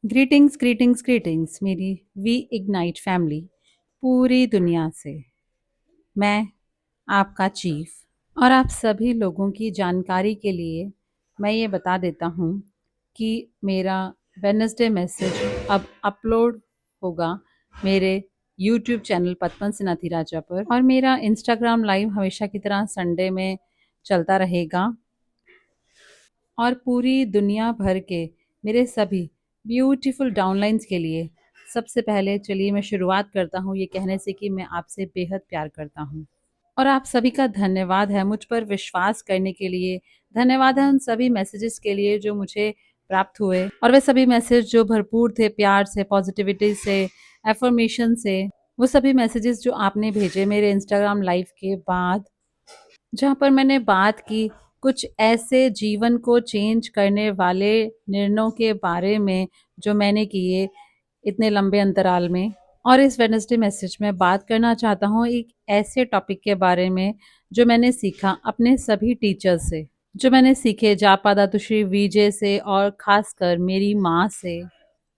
Greetings greetings greetings मेरी we ignite family पूरी दुनिया से। मैं आपका चीफ और आप सभी लोगों की जानकारी के लिए मैं ये बता देता हूँ कि मेरा वेडनेसडे मैसेज अब अपलोड होगा मेरे यूट्यूब चैनल पद्मन सिन्हा राजा पर, और मेरा इंस्टाग्राम लाइव हमेशा की तरह संडे में चलता रहेगा। और पूरी दुनिया भर के मेरे सभी ब्यूटीफुल डाउनलाइंस के लिए सबसे पहले चलिए मैं शुरुआत करता हूँ ये कहने से कि मैं आपसे बेहद प्यार करता हूँ। और आप सभी का धन्यवाद है मुझ पर विश्वास करने के लिए। धन्यवाद है उन सभी मैसेजेस के लिए जो मुझे प्राप्त हुए, और वे सभी मैसेज जो भरपूर थे प्यार से, पॉजिटिविटी से, एफर्मेशन से। वो सभी मैसेजेस जो आपने भेजे मेरे इंस्टाग्राम लाइव के बाद, जहाँ पर मैंने बात की कुछ ऐसे जीवन को चेंज करने वाले निर्णयों के बारे में जो मैंने किए इतने लंबे अंतराल में। और इस वेडनेसडे मैसेज में बात करना चाहता हूँ एक ऐसे टॉपिक के बारे में जो मैंने सीखा अपने सभी टीचर से, जो मैंने सीखे जापा दातुश्री विजय से और खासकर मेरी माँ से।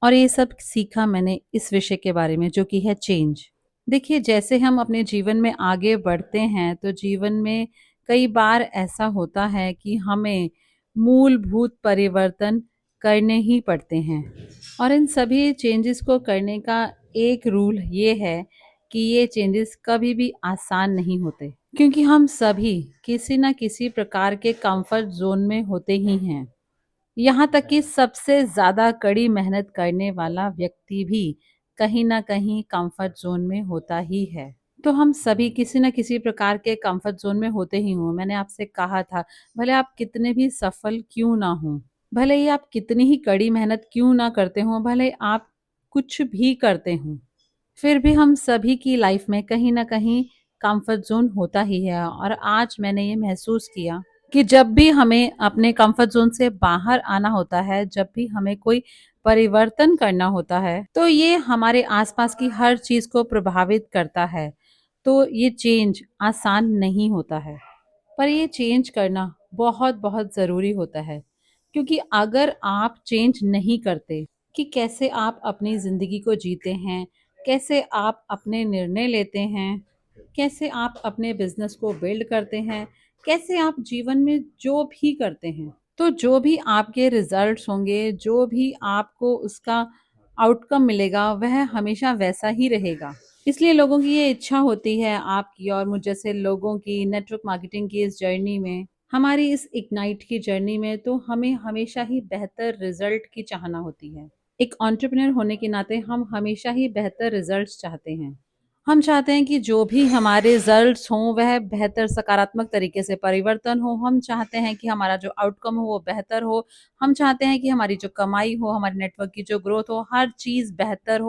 और ये सब सीखा मैंने इस विषय के बारे में जो कि है चेंज। देखिए, जैसे हम अपने जीवन में आगे बढ़ते हैं तो जीवन में कई बार ऐसा होता है कि हमें मूलभूत परिवर्तन करने ही पड़ते हैं। और इन सभी चेंजेस को करने का एक रूल ये है कि ये चेंजेस कभी भी आसान नहीं होते, क्योंकि हम सभी किसी न किसी प्रकार के कंफर्ट जोन में होते ही हैं। यहाँ तक कि सबसे ज़्यादा कड़ी मेहनत करने वाला व्यक्ति भी कहीं न कहीं कंफर्ट ज़ोन में होता ही है। तो हम सभी किसी न किसी प्रकार के कंफर्ट ज़ोन में होते ही हों। मैंने आपसे कहा था, भले आप कितने भी सफल क्यों ना हों, भले ही आप कितनी ही कड़ी मेहनत क्यों ना करते हों, भले आप कुछ भी करते हों, फिर भी हम सभी की लाइफ में कहीं न कहीं कंफर्ट ज़ोन होता ही है। और आज मैंने ये महसूस किया कि जब भी हमें अपने कंफर्ट ज़ोन से बाहर आना होता है, जब भी हमें कोई परिवर्तन करना होता है, तो ये हमारे आसपास की हर चीज़ को प्रभावित करता है। तो ये चेंज आसान नहीं होता है, पर ये चेंज करना बहुत बहुत ज़रूरी होता है। क्योंकि अगर आप चेंज नहीं करते कि कैसे आप अपनी ज़िंदगी को जीते हैं, कैसे आप अपने निर्णय लेते हैं, कैसे आप अपने बिजनेस को बिल्ड करते हैं, कैसे आप जीवन में जो भी करते हैं, तो जो भी आपके रिजल्ट्स होंगे, जो भी आपको उसका आउटकम मिलेगा, वह हमेशा वैसा ही रहेगा। इसलिए लोगों की ये इच्छा होती है, आपकी और मुझ जैसे लोगों की नेटवर्क मार्केटिंग की इस जर्नी में, हमारी इस इग्नाइट की जर्नी में, तो हमें हमेशा ही बेहतर रिजल्ट की चाहना होती है। एक एंटरप्रेन्योर होने के नाते हम हमेशा ही बेहतर रिजल्ट्स चाहते हैं। हम चाहते हैं कि जो भी हमारे रिजल्ट्स हों वह बेहतर सकारात्मक तरीके से परिवर्तन हो। हम चाहते हैं कि हमारा जो आउटकम हो वो बेहतर हो। हम चाहते हैं कि हमारी जो कमाई हो, हमारे नेटवर्क की जो ग्रोथ हो, हर चीज़ बेहतर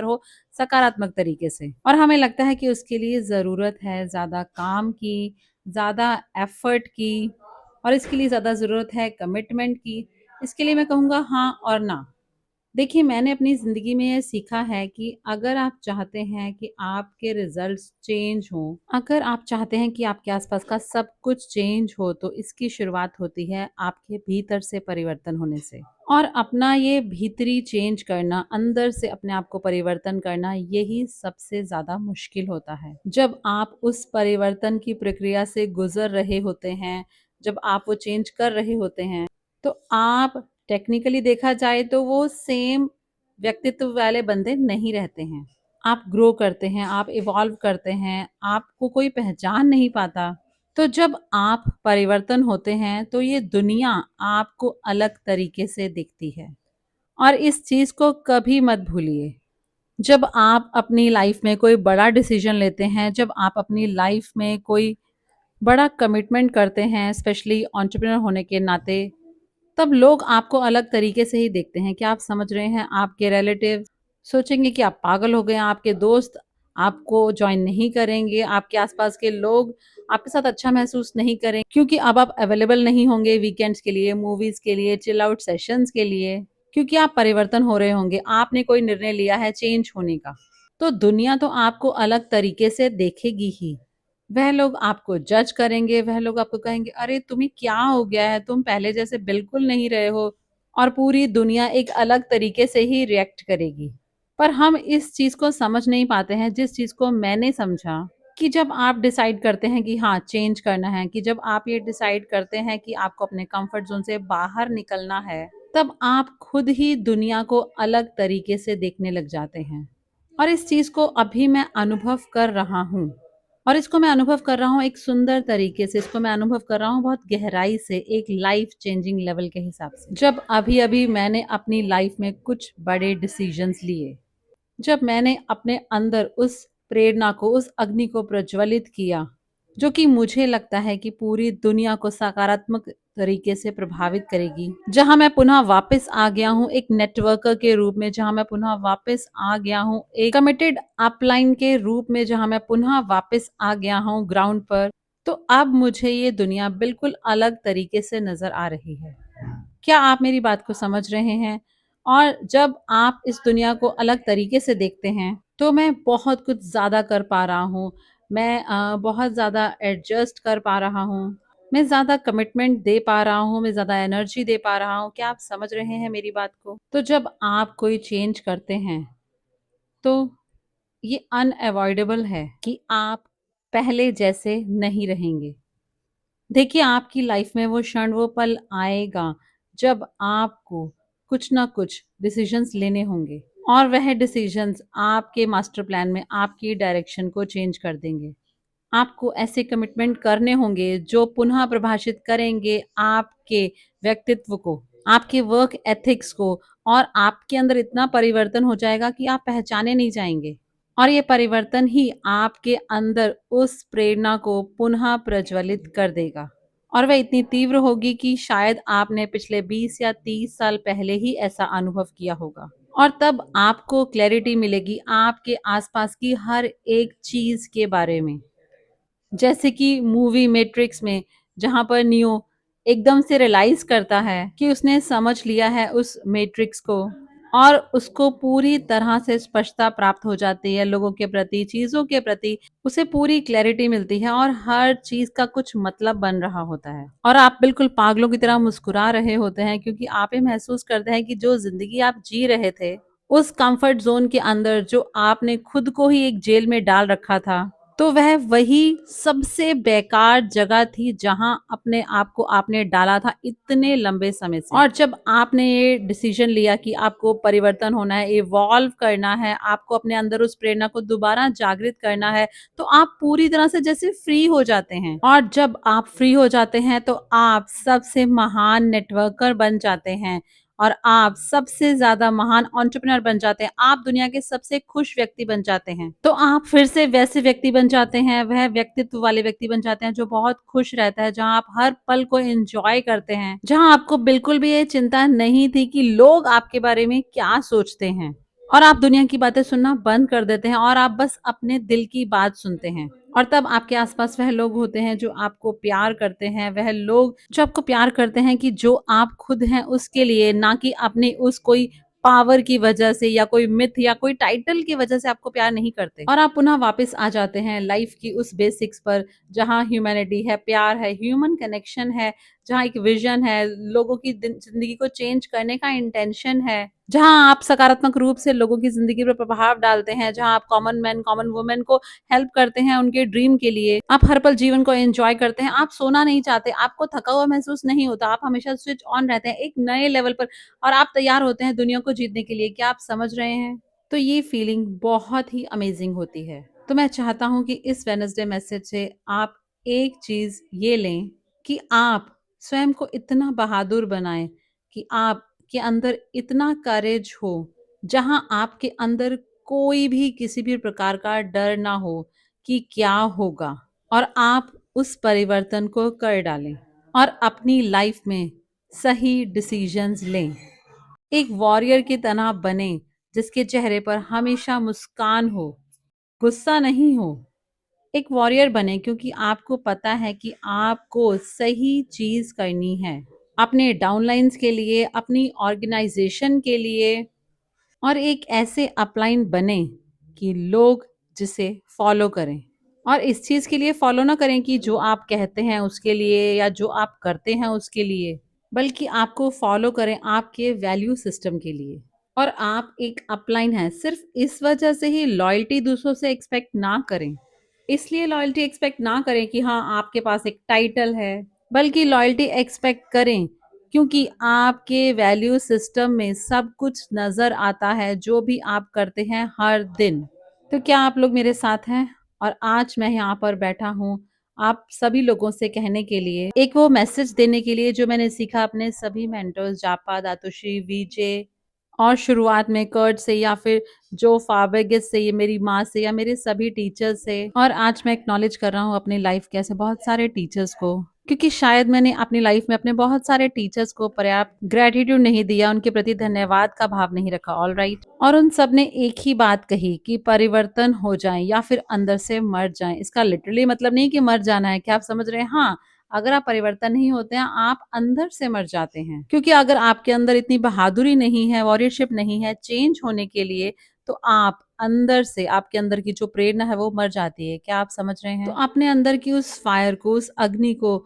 हो सकारात्मक तरीके से। और हमें लगता है कि उसके लिए ज़रूरत है ज़्यादा काम की, ज़्यादा एफर्ट की, और इसके लिए ज़्यादा ज़रूरत है कमिटमेंट की। इसके लिए मैं कहूँगा हाँ और ना। देखिए, मैंने अपनी ज़िंदगी में ये सीखा है कि अगर आप चाहते हैं कि आपके रिज़ल्ट्स चेंज हों, अगर आप चाहते हैं कि आपके आसपास का सब कुछ चेंज हो, तो इसकी शुरुआत होती है आपके भीतर से परिवर्तन होने से। और अपना ये भीतरी चेंज करना, अंदर से अपने आप को परिवर्तन करना, यही सबसे ज़्यादा मुश्किल होता है। जब आप उस परिवर्तन की प्रक्रिया से गुज़र रहे होते हैं, जब आप वो चेंज कर रहे होते हैं, तो आप टेक्निकली देखा जाए तो वो सेम व्यक्तित्व वाले बंदे नहीं रहते हैं। आप ग्रो करते हैं, आप इवॉल्व करते हैं, आपको कोई पहचान नहीं पाता। तो जब आप परिवर्तन होते हैं तो ये दुनिया आपको अलग तरीके से दिखती है। और इस चीज़ को कभी मत भूलिए। जब आप अपनी लाइफ में कोई बड़ा डिसीजन लेते हैं, जब आप अपनी लाइफ में कोई बड़ा कमिटमेंट करते हैं, स्पेशली एंटरप्रेन्योर होने के नाते, तब लोग आपको अलग तरीके से ही देखते हैं। क्या आप समझ रहे हैं? आपके रिलेटिव सोचेंगे कि आप पागल हो गए हैं, आपके दोस्त आपको जॉइन नहीं करेंगे, आपके आसपास के लोग आपके साथ अच्छा महसूस नहीं करेंगे, क्योंकि अब आप अवेलेबल नहीं होंगे वीकेंड्स के लिए, मूवीज के लिए, चिल आउट सेशंस के लिए, क्योंकि आप परिवर्तन हो रहे होंगे, आपने कोई निर्णय लिया है चेंज होने का। तो दुनिया तो आपको अलग तरीके से देखेगी ही। वह लोग आपको जज करेंगे, वह लोग आपको कहेंगे, अरे तुम्हें क्या हो गया है, तुम पहले जैसे बिल्कुल नहीं रहे हो, और पूरी दुनिया एक अलग तरीके से ही रिएक्ट करेगी। पर हम इस चीज़ को समझ नहीं पाते हैं, जिस चीज़ को मैंने समझा कि जब आप डिसाइड करते हैं कि हाँ, चेंज करना है, कि जब आप ये डिसाइड करते हैं कि आपको अपने कंफर्ट ज़ोन से बाहर निकलना है, तब आप खुद ही दुनिया को अलग तरीके से देखने लग जाते हैं। और इस चीज़ को अभी मैं अनुभव कर रहा हूँ। और इसको मैं अनुभव कर रहा हूँ एक सुंदर तरीके से, इसको मैं अनुभव कर रहा हूँ बहुत गहराई से, एक लाइफ चेंजिंग लेवल के हिसाब से। जब अभी-अभी मैंने अपनी लाइफ में कुछ बड़े डिसीजंस लिए, जब मैंने अपने अंदर उस प्रेरणा को, उस अग्नि को प्रज्वलित किया, जो कि मुझे लगता है कि पूरी दुनिया को सकारात्मक तरीके से प्रभावित करेगी। जहाँ मैं पुनः वापस आ गया हूँ एक नेटवर्कर के रूप में, जहाँ मैं पुनः वापस आ गया हूँ एक कमिटेड अपलाइन के रूप में, जहाँ मैं पुनः वापस आ गया हूँ ग्राउंड पर, तो अब मुझे ये दुनिया बिल्कुल अलग तरीके से नज़र आ रही है। क्या आप मेरी बात को समझ रहे हैं? और जब आप इस दुनिया को अलग तरीके से देखते हैं, तो मैं बहुत कुछ ज़्यादा कर पा रहा हूँ। मैं बहुत ज़्यादा एडजस्ट कर पा रहा हूँ। मैं ज़्यादा कमिटमेंट दे पा रहा हूँ, मैं ज़्यादा एनर्जी दे पा रहा हूँ। क्या आप समझ रहे हैं मेरी बात को? तो जब आप कोई चेंज करते हैं, तो ये अनअवॉइडेबल है कि आप पहले जैसे नहीं रहेंगे। देखिए, आपकी लाइफ में वो क्षण, वो पल आएगा जब आपको कुछ ना कुछ डिसीजंस लेने होंगे, और वह डिसीजंस आपके मास्टर प्लान में आपकी डायरेक्शन को चेंज कर देंगे। आपको ऐसे कमिटमेंट करने होंगे जो पुनः प्रभाषित करेंगे आपके व्यक्तित्व को, आपके वर्क एथिक्स को, और आपके अंदर इतना परिवर्तन हो जाएगा कि आप पहचाने नहीं जाएंगे। और ये परिवर्तन ही आपके अंदर उस प्रेरणा को पुनः प्रज्वलित कर देगा, और वह इतनी तीव्र होगी कि शायद आपने पिछले 20 या 30 साल पहले ही ऐसा अनुभव किया होगा। और तब आपको क्लैरिटी मिलेगी आपके आसपास की हर एक चीज के बारे में। जैसे कि मूवी मैट्रिक्स में, जहाँ पर नियो एकदम से रियलाइज करता है कि उसने समझ लिया है उस मैट्रिक्स को, और उसको पूरी तरह से स्पष्टता प्राप्त हो जाती है लोगों के प्रति, चीजों के प्रति। उसे पूरी क्लैरिटी मिलती है और हर चीज का कुछ मतलब बन रहा होता है, और आप बिल्कुल पागलों की तरह मुस्कुरा रहे होते हैं, क्योंकि आप ये महसूस करते हैं कि जो जिंदगी आप जी रहे थे उस कंफर्ट जोन के अंदर, जो आपने खुद को ही एक जेल में डाल रखा था, तो वह वही सबसे बेकार जगह थी जहां अपने आप को आपने डाला था इतने लंबे समय से। और जब आपने ये डिसीजन लिया कि आपको परिवर्तन होना है, इवॉल्व करना है, आपको अपने अंदर उस प्रेरणा को दोबारा जागृत करना है, तो आप पूरी तरह से जैसे फ्री हो जाते हैं। और जब आप फ्री हो जाते हैं तो आप सबसे महान नेटवर्कर बन जाते हैं, और आप सबसे ज्यादा महान एंटरप्रेन्योर बन जाते हैं। आप दुनिया के सबसे खुश व्यक्ति बन जाते हैं। तो आप फिर से वैसे व्यक्ति बन जाते हैं, वह व्यक्तित्व वाले व्यक्ति बन जाते हैं जो बहुत खुश रहता है, जहां आप हर पल को एंजॉय करते हैं, जहां आपको बिल्कुल भी ये चिंता नहीं थी कि लोग आपके बारे में क्या सोचते हैं। और आप दुनिया की बातें सुनना बंद कर देते हैं, और आप बस अपने दिल की बात सुनते हैं। और तब आपके आसपास वह लोग होते हैं जो आपको प्यार करते हैं, वह लोग जो आपको प्यार करते हैं कि जो आप खुद हैं उसके लिए, ना कि अपनी उस कोई पावर की वजह से, या कोई मिथ या कोई टाइटल की वजह से आपको प्यार नहीं करते। और आप पुनः वापस आ जाते हैं लाइफ की उस बेसिक्स पर, जहाँ ह्यूमैनिटी है, प्यार है, ह्यूमन कनेक्शन है, जहाँ एक विजन है, लोगों की जिंदगी को चेंज करने का इंटेंशन है, जहाँ आप सकारात्मक रूप से लोगों की जिंदगी पर प्रभाव डालते हैं, जहाँ आप कॉमन मैन कॉमन वुमेन को हेल्प करते हैं उनके ड्रीम के लिए। आप हर पल जीवन को एंजॉय करते हैं, आप सोना नहीं चाहते, आपको थका हुआ महसूस नहीं होता, आप हमेशा स्विच ऑन रहते हैं एक नए लेवल पर, और आप तैयार होते हैं दुनिया को जीतने के लिए। क्या आप समझ रहे हैं? तो ये फीलिंग बहुत ही अमेजिंग होती है। तो मैं चाहता हूँ कि इस वेडनेसडे मैसेज से आप एक चीज ये लें कि आप स्वयं को इतना बहादुर बनाएं कि आपके अंदर इतना करेज हो, जहां आपके अंदर कोई भी किसी भी प्रकार का डर ना हो कि क्या होगा, और आप उस परिवर्तन को कर डालें और अपनी लाइफ में सही डिसीजंस लें। एक वॉरियर की तरह बने, जिसके चेहरे पर हमेशा मुस्कान हो, गुस्सा नहीं हो। एक वॉरियर बने क्योंकि आपको पता है कि आपको सही चीज करनी है, अपने डाउनलाइंस के लिए, अपनी ऑर्गेनाइजेशन के लिए। और एक ऐसे अपलाइन बने कि लोग जिसे फॉलो करें, और इस चीज के लिए फॉलो ना करें कि जो आप कहते हैं उसके लिए, या जो आप करते हैं उसके लिए, बल्कि आपको फॉलो करें आपके वैल्यू सिस्टम के लिए। और आप एक अपलाइन हैं, सिर्फ इस वजह से ही लॉयल्टी दूसरों से एक्सपेक्ट ना करें। इसलिए लॉयल्टी एक्सपेक्ट ना करें कि हाँ आपके पास एक टाइटल है, बल्कि लॉयल्टी एक्सपेक्ट करें क्योंकि आपके वैल्यू सिस्टम में सब कुछ नजर आता है जो भी आप करते हैं हर दिन। तो क्या आप लोग मेरे साथ हैं? और आज मैं यहाँ पर बैठा हूँ आप सभी लोगों से कहने के लिए, एक वो मैसेज देने के लिए जो मैंने सीखा अपने सभी मेंटर्स जापा, दातुश्री, वीजे और शुरुआत में कर्ट से, या फिर जो फाबेगिस से, ये मेरी माँ से, या मेरे सभी टीचर्स से। और आज मैं एक्नॉलेज कर रहा हूँ अपनी लाइफ के ऐसे बहुत सारे टीचर्स को, क्योंकि शायद मैंने अपनी लाइफ में अपने बहुत सारे टीचर्स को पर्याप्त ग्रेटिट्यूड नहीं दिया, उनके प्रति धन्यवाद का भाव नहीं रखा। All right. और उन सब ने एक ही बात कही कि परिवर्तन हो जाए या फिर अंदर से मर जाए। इसका लिटरली मतलब नहीं कि मर जाना है, क्या आप समझ रहे हैं? हाँ, अगर आप परिवर्तन नहीं होते हैं आप अंदर से मर जाते हैं, क्योंकि अगर आपके अंदर इतनी बहादुरी नहीं है, वॉरियरशिप नहीं है चेंज होने के लिए, तो आप अंदर से, आपके अंदर की जो प्रेरणा है वो मर जाती है। क्या आप समझ रहे हैं? तो अपने अंदर की उस फायर को, उस अग्नि को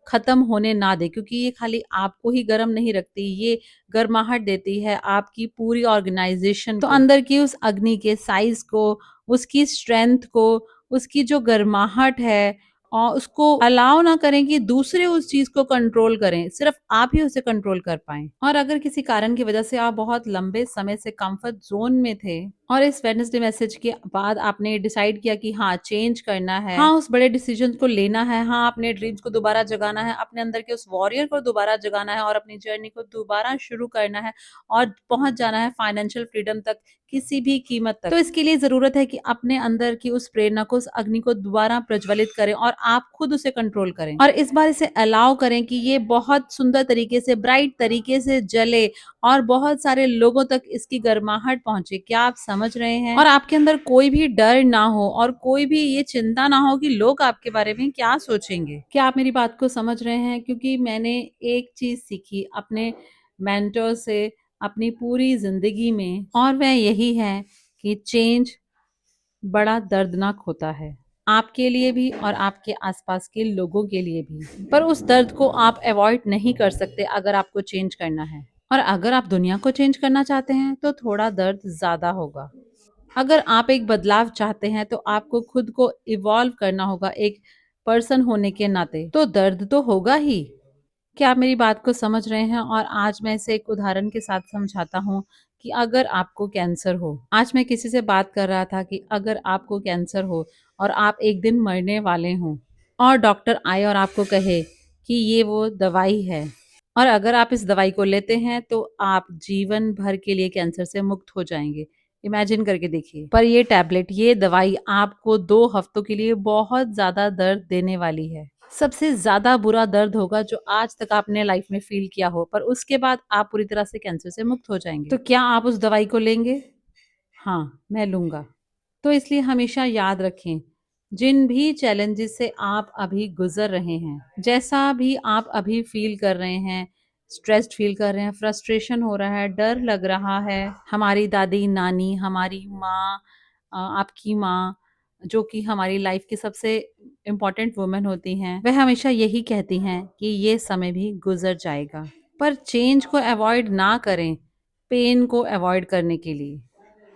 खत्म होने ना दे, क्योंकि ये खाली आपको ही गर्म नहीं रखती, ये गर्माहट देती है आपकी पूरी ऑर्गेनाइजेशन तो अंदर की उस अग्नि के साइज को, उसकी स्ट्रेंथ को, उसकी जो गर्माहट है, और उसको अलाउ ना करें कि दूसरे उस चीज को कंट्रोल करें, सिर्फ आप ही उसे कंट्रोल कर पाएं। और अगर किसी कारण की वजह से आप बहुत लंबे समय से कंफर्ट जोन में थे और इस वेडनेसडे मैसेज के बाद आपने डिसाइड किया कि हाँ चेंज करना है, हाँ उस बड़े डिसीजन को लेना है, हाँ अपने ड्रीम्स को दोबारा जगाना है, अपने अंदर के उस वॉरियर को दोबारा जगाना है और अपनी जर्नी को दोबारा शुरू करना है और पहुंच जाना है फाइनेंशियल फ्रीडम तक किसी भी कीमत तक, तो इसके लिए जरूरत है कि अपने अंदर की उस प्रेरणा को, उस अग्नि को दोबारा प्रज्वलित करें और आप खुद उसे कंट्रोल करें और इस बार इसे अलाउ करें कि ये बहुत सुंदर तरीके से, ब्राइट तरीके से जले और बहुत सारे लोगों तक इसकी गर्माहट पहुंचे। क्या आप समझ रहे हैं? और आपके अंदर कोई भी डर ना हो और कोई भी ये चिंता ना हो कि लोग आपके बारे में क्या सोचेंगे। क्या आप मेरी बात को समझ रहे हैं? क्योंकि मैंने एक चीज सीखी अपने मेंटर से अपनी पूरी जिंदगी में, और वह यही है कि चेंज बड़ा दर्दनाक होता है, आपके लिए भी और आपके आसपास के लोगों के लिए भी। पर उस दर्द को आप अवॉइड नहीं कर सकते अगर आपको चेंज करना है। और अगर आप दुनिया को चेंज करना चाहते हैं तो थोड़ा दर्द ज्यादा होगा। अगर आप एक बदलाव चाहते हैं तो आपको खुद को इवॉल्व करना होगा एक पर्सन होने के नाते, तो दर्द तो होगा ही। क्या आप मेरी बात को समझ रहे हैं? और आज मैं इसे एक उदाहरण के साथ समझाता हूँ कि अगर आपको कैंसर हो, आज मैं किसी से बात कर रहा था कि अगर आपको कैंसर हो और आप एक दिन मरने वाले हों और डॉक्टर आए और आपको कहे कि ये वो दवाई है और अगर आप इस दवाई को लेते हैं तो आप जीवन भर के लिए कैंसर से मुक्त हो जाएंगे। इमेजिन करके देखिए। पर ये टैबलेट, ये दवाई आपको 2 हफ्तों के लिए बहुत ज्यादा दर्द देने वाली है। सबसे ज्यादा बुरा दर्द होगा जो आज तक आपने लाइफ में फील किया हो, पर उसके बाद आप पूरी तरह से कैंसर से मुक्त हो जाएंगे। तो क्या आप उस दवाई को लेंगे? हाँ, मैं लूंगा। तो इसलिए हमेशा याद रखें, जिन भी चैलेंजेस से आप अभी गुजर रहे हैं, जैसा भी आप अभी फील कर रहे हैं, स्ट्रेस्ड फील कर रहे हैं, फ्रस्ट्रेशन हो रहा है, डर लग रहा है, हमारी दादी, नानी, हमारी माँ, आपकी माँ, जो कि हमारी लाइफ की सबसे इम्पोर्टेंट वुमेन होती हैं, वह हमेशा यही कहती हैं कि ये समय भी गुजर जाएगा। पर चेंज को अवॉइड ना करें पेन को अवॉइड करने के लिए,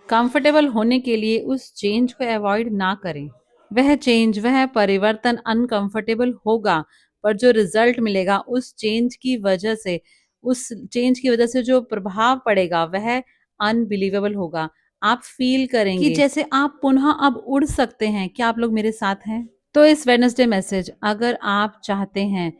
कंफर्टेबल होने के लिए उस चेंज को अवॉइड ना करें। वह चेंज, वह परिवर्तन अनकंफर्टेबल होगा, पर जो रिजल्ट मिलेगा उस चेंज की वजह से, उस चेंज की वजह से जो प्रभाव पड़ेगा वह अनबिलीवेबल होगा। आप फील करेंगे कि जैसे आप पुनः अब उड़ सकते हैं। क्या आप लोग मेरे साथ हैं? तो इस वेडनेसडे मैसेज, अगर आप चाहते हैं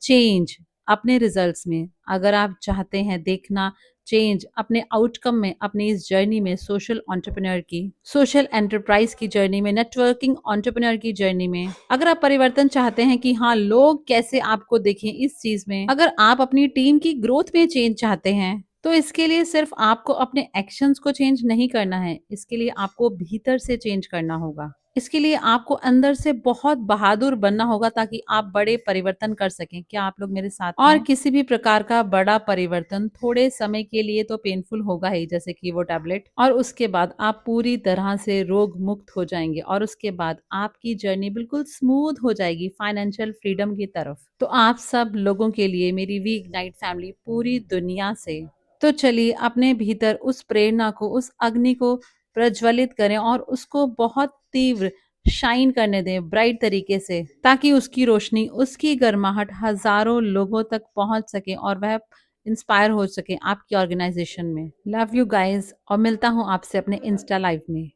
चेंज अपने रिजल्ट्स में, अगर आप चाहते हैं देखना चेंज अपने आउटकम में, अपनी इस जर्नी में, सोशल एंटरप्रेन्योर की, सोशल एंटरप्राइज की जर्नी में, नेटवर्किंग एंटरप्रेन्योर की जर्नी में, अगर आप परिवर्तन चाहते हैं कि हाँ लोग कैसे आपको देखें इस चीज में, अगर आप अपनी टीम की ग्रोथ में चेंज चाहते हैं, तो इसके लिए सिर्फ आपको अपने एक्शंस को चेंज नहीं करना है, इसके लिए आपको भीतर से चेंज करना होगा। इसके लिए आपको अंदर से बहुत बहादुर बनना होगा ताकि आप बड़े परिवर्तन कर सकें। क्या आप लोग मेरे साथ और हैं? किसी भी प्रकार का बड़ा परिवर्तन थोड़े समय के लिए तो पेनफुल होगा ही, जैसे कि वो टैबलेट, और उसके बाद आप पूरी तरह से रोग मुक्त हो जाएंगे और उसके बाद आपकी जर्नी बिल्कुल स्मूथ हो जाएगी फाइनेंशियल फ्रीडम की तरफ। तो आप सब लोगों के लिए मेरी वी इग्नाइट फैमिली पूरी दुनिया से, तो चलिए अपने भीतर उस प्रेरणा को, उस अग्नि को प्रज्वलित करें और उसको बहुत तीव्र शाइन करने दें ब्राइट तरीके से, ताकि उसकी रोशनी, उसकी गर्माहट हजारों लोगों तक पहुंच सके और वह इंस्पायर हो सके आपकी ऑर्गेनाइजेशन में। लव यू गाइस, और मिलता हूं आपसे अपने इंस्टा लाइव में।